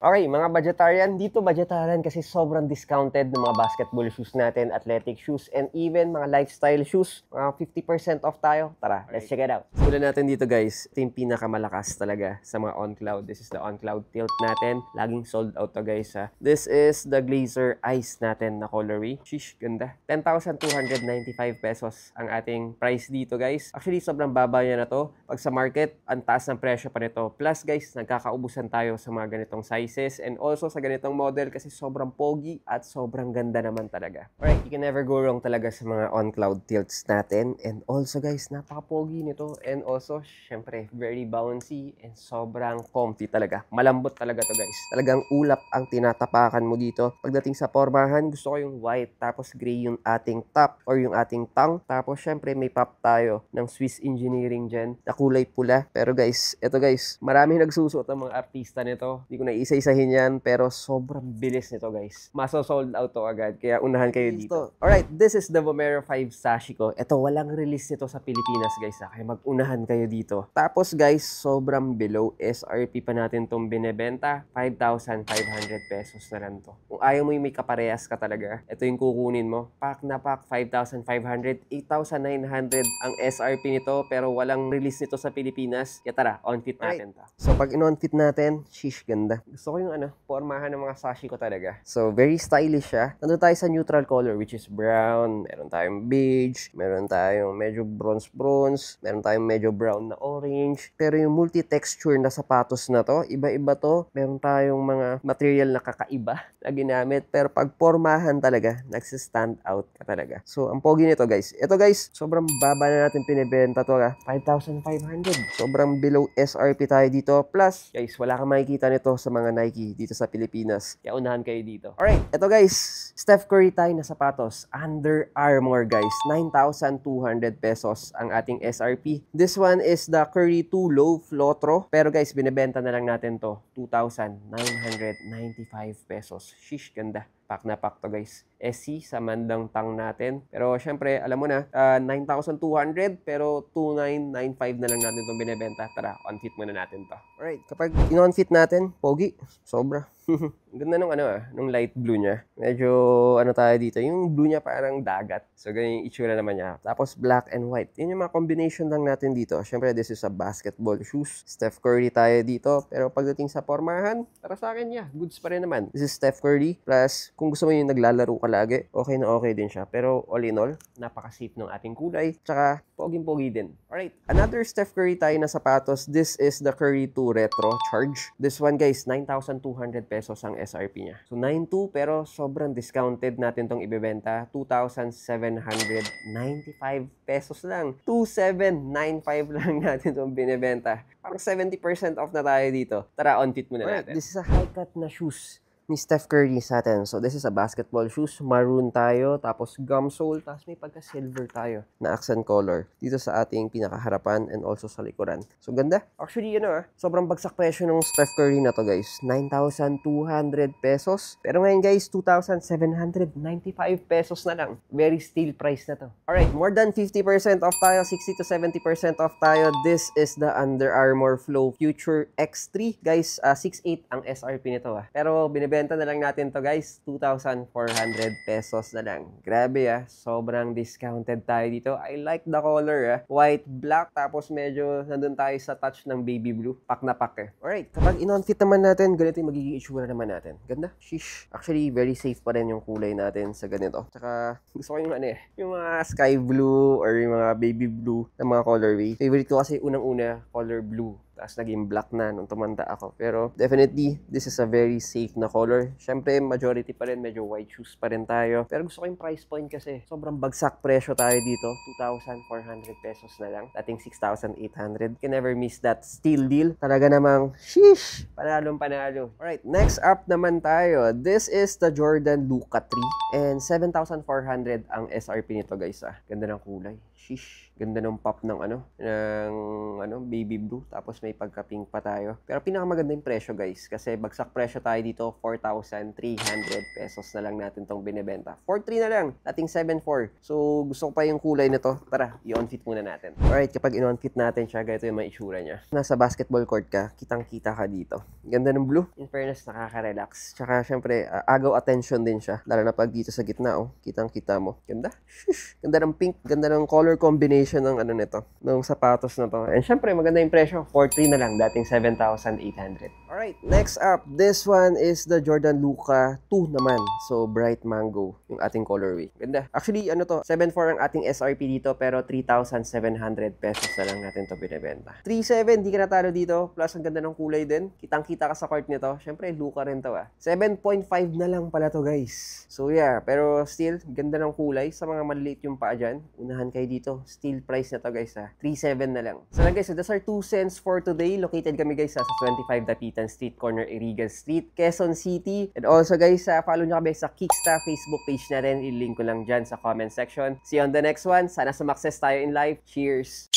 Okay, mga budgetarian, dito budgetarian kasi sobrang discounted ng mga basketball shoes natin, athletic shoes, and even mga lifestyle shoes. Mga 50% off tayo. Tara, let's check it out. Simulan natin dito guys. Ito yung pinakamalakas talaga sa mga on-cloud. This is the on-cloud tilt natin. Laging sold out to guys ha. This is the Glazer Ice natin na colorway. Shish, ganda. 10,295 pesos ang ating price dito guys. Actually, sobrang baba niya na to. Pag sa market, ang taas ng presyo pa nito. Plus guys, nagkakaubusan tayo sa mga ganitong size and also sa ganitong model kasi sobrang pogi at sobrang ganda naman talaga. Alright, you can never go wrong talaga sa mga on-cloud tilts natin. And also guys, napaka-pogi nito. And also, syempre, very bouncy and sobrang comfy talaga. Malambot talaga to guys. Talagang ulap ang tinatapakan mo dito. Pagdating sa pormahan, gusto ko yung white tapos gray yung ating top or yung ating tongue. Tapos syempre, may pop tayo ng Swiss Engineering dyan na kulay pula. Pero guys, eto guys, maraming nagsusuot ang mga artista nito. Hindi ko na isa-isahin yan, pero sobrang bilis nito guys. Maso-sold out to agad, kaya unahan kayo dito. Alright, this is the Vomero 5 Sashiko. Ito, walang release nito sa Pilipinas guys ha, kaya mag-unahan kayo dito. Tapos guys, sobrang below SRP pa natin itong binebenta. 5,500 pesos na lang to. Kung ayaw mo yung may kaparehas ka talaga, ito yung kukunin mo. Pack na pack, 5,500, 8,900 ang SRP nito, pero walang release nito sa Pilipinas. Kaya tara, on-fit natin to. So pag in-on-fit natin, shish, ganda. Gusto ko yung pormahan ng mga Sashiko talaga. So, very stylish siya. Nandun tayo sa neutral color, which is brown. Meron tayong beige. Meron tayong medyo bronze-bronze. Meron tayong medyo brown na orange. Pero yung multi-texture na sapatos na to, iba-iba to. Meron tayong mga material na kakaiba na ginamit. Pero pag pormahan talaga, nagsistand out ka talaga. So, ang pogi nito guys. Ito guys, sobrang baba na natin pinibenta to ha. 5,500. Sobrang below SRP tayo dito. Plus, guys, wala kang makikita nito sa mga Nike dito sa Pilipinas. Kaya unahan kayo dito. Alright, ito guys, Steph Curry tayo na sapatos. Under Armour guys, 9,200 pesos ang ating SRP. This one is the Curry 2 Low Flotro. Pero guys, binebenta na lang natin to 2,995 pesos. Shish, ganda. Pack na pack to guys. SC sa mandang tang natin. Pero syempre, alam mo na, 9,200 pero 2,995 na lang natin itong binebenta. Tara, on-fit muna natin to. Alright, kapag in-on-fit natin, pogi, sobra. Ganda nung nung light blue niya. Medyo tayo dito, yung blue niya parang dagat. So ganyan yung itsura naman niya. Tapos black and white. Yun yung mga combination lang natin dito. Syempre, this is a basketball shoes. Steph Curry tayo dito. Pero pagdating sa pormahan, para sa akin niya, goods pa rin naman. This is Steph Curry. Plus, kung gusto mo yung naglalaro ka lagi, okay na okay din siya. Pero all in all, napaka-safe ng ating kulay. Tsaka, poging-pogi din. Alright, another Steph Curry tayo na sapatos. This is the Curry 2 Retro Charge. This one guys, 9,200 pesos ang SRP niya. So 9,200 pero sobrang discounted natin tong ibebenta. 2,795 pesos lang. 2,795 lang natin tong binebenta. Parang 70% off na tayo dito. Tara, on-fit muna natin. This is a high-cut na shoes ni Steph Curry sa atin. So, this is a basketball shoes. Maroon tayo, tapos gum sole, tapos may pagka-silver tayo na accent color dito sa ating pinakaharapan and also sa likuran. So, ganda. Actually, sobrang bagsak presyo ng Steph Curry na to, guys. 9,200 pesos. Pero ngayon, guys, 2,795 pesos na lang. Very steal price na to. Alright, more than 50% off tayo. 60 to 70% off tayo. This is the Under Armour Flow Future X3. Guys, 6,800 ang SRP nito. Pero, binibenta na lang natin to guys, 2,400 pesos na lang. Grabe sobrang discounted tayo dito. I like the color white, black, tapos medyo nandun tayo sa touch ng baby blue. Pack na pack Alright, kapag in-on-fit naman natin, ganito yung magiging itsura naman natin. Ganda, shish. Actually, very safe pa rin yung kulay natin sa ganito. Tsaka, gusto ko yung yung mga sky blue or yung mga baby blue na mga colorway. Favorite ko kasi unang-una, color blue. Tapos naging black na nung tumanda ako. Pero definitely, this is a very safe na color. Syempre, majority pa rin, medyo white shoes pa rin tayo. Pero gusto ko yung price point kasi sobrang bagsak presyo tayo dito. 2,400 pesos na lang. Dating 6,800. Can never miss that steal deal. Talaga namang, sheesh! Panalong panalo. Alright, next up naman tayo. This is the Jordan Luka 3. And 7,400 ang SRP nito guys Ganda ng kulay. Sheesh. Ganda ng pop ng baby blue. Tapos may pagka-pink pa tayo. Pero pinakamaganda yung presyo guys. Kasi bagsak presyo tayo dito, 4,300 pesos na lang natin tong binibenta. 4,300 na lang. Dating 7,400. So gusto ko pa yung kulay nito. Tara, i-on-fit muna natin. Alright, kapag in-on-fit natin siya, ganito yung may itsura niya. Nasa basketball court ka, kitang-kita ka dito. Ganda ng blue. In fairness, nakaka-relax. Tsaka syempre, agaw attention din siya. Lalo na pag dito sa gitna, kitang-kita mo. Ganda. Shush. Ganda ng pink. Ganda ng color combination ng nito, ng sapatos na to. And syempre, maganda yung presyo. 4,300 na lang, dating 7,800. Alright, next up, this one is the Jordan Luka 2 naman. So, bright mango, yung ating colorway. Ganda. Actually, 7,400 ang ating SRP dito, pero 3,700 pesos na lang natin to binibenta. 3,700, di ka natalo dito. Plus, ang ganda ng kulay din. Kitang-kita ka sa court nito. Syempre, Luka rin to 7.5 na lang pala to guys. So, yeah. Pero still, ganda ng kulay. Sa mga maliliit yung paa dyan, unahan kayo dito. Still price na to guys 3,700 na lang. So lang guys, that's our 2 cents for today. Located kami guys sa 25 Dapitan Street, corner Irigan Street, Quezon City. And also guys, follow nyo kami sa Kicksta Facebook page na rin. I-link ko lang dyan sa comment section. See you on the next one. Sana sumakses tayo in life. Cheers!